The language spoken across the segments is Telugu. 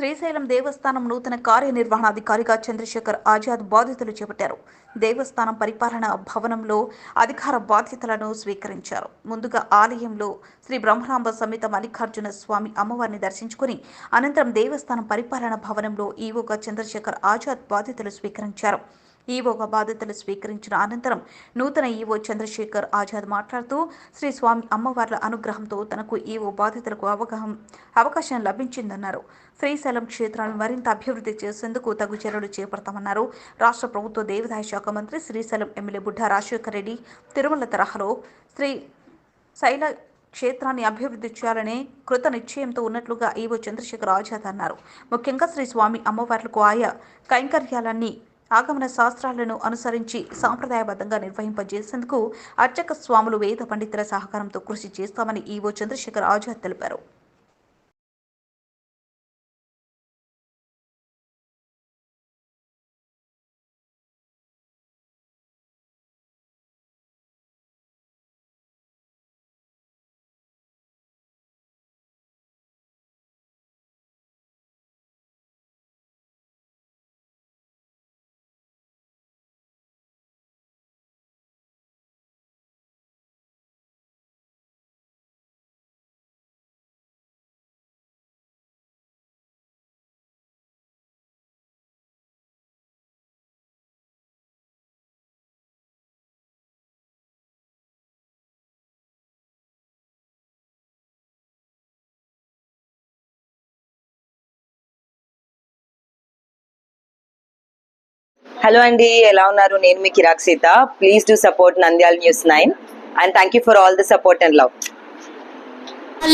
శ్రీశైలం దేవస్థానం నూతన కార్యనిర్వహణాధికారిగా చంద్రశేఖర్ ఆజాద్ బాధ్యతలు చేపట్టారు. దేవస్థానం పరిపాలన భవనంలో అధికార బాధ్యతలను స్వీకరించారు. ముందుగా ఆలయంలో శ్రీ బ్రహ్మరాంబ సమేత మల్లికార్జున స్వామి అమ్మవారిని దర్శించుకుని అనంతరం దేవస్థానం పరిపాలన భవనంలో ఈవోగా చంద్రశేఖర్ ఆజాద్ బాధ్యతలు స్వీకరించారు. ఈవోగా బాధ్యతలు స్వీకరించిన అనంతరం నూతన ఈవో చంద్రశేఖర్ ఆజాద్ మాట్లాడుతూ శ్రీ స్వామి అమ్మవార్ల అనుగ్రహంతో తనకు ఈవో బాధ్యతలకు అవకాశం లభించిందన్నారు. శ్రీశైలం క్షేత్రాలను మరింత అభివృద్ధి చేసేందుకు తగు చర్యలు చేపడతామన్నారు. రాష్ట్ర ప్రభుత్వ దేవాదాయ శాఖ మంత్రి శ్రీశైలం ఎమ్మెల్యే బుడ్డా రాజశేఖర్ రెడ్డి తిరుమల తరహాలో శ్రీశైల క్షేత్రాన్ని అభివృద్ధి చేయాలనే కృత నిశ్చయంతో ఉన్నట్లుగా ఈవో చంద్రశేఖర్ ఆజాద్ అన్నారు. ముఖ్యంగా శ్రీ స్వామి అమ్మవార్లకు ఆయా కైంకర్యాలన్నీ ఆగమన శాస్త్రాలను అనుసరించి సాంప్రదాయబద్ధంగా నిర్వహింపజేసేందుకు అర్చక స్వాములు వేద పండితుల సహకారంతో కృషి చేస్తామని ఈవో చంద్రశేఖర్ ఆజాద్ తెలిపారు. హలో అండి, ఎలా ఉన్నారు? నేను మీ కిరాక్ Sita. Please do support Nandyala news 9 and thank you for all the support and love.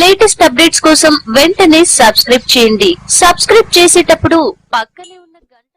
Latest updates కోసం వెంటనే సబ్స్క్రైబ్ చేయండి. సబ్స్క్రైబ్ చేసేటప్పుడు పక్కనే ఉన్న గంట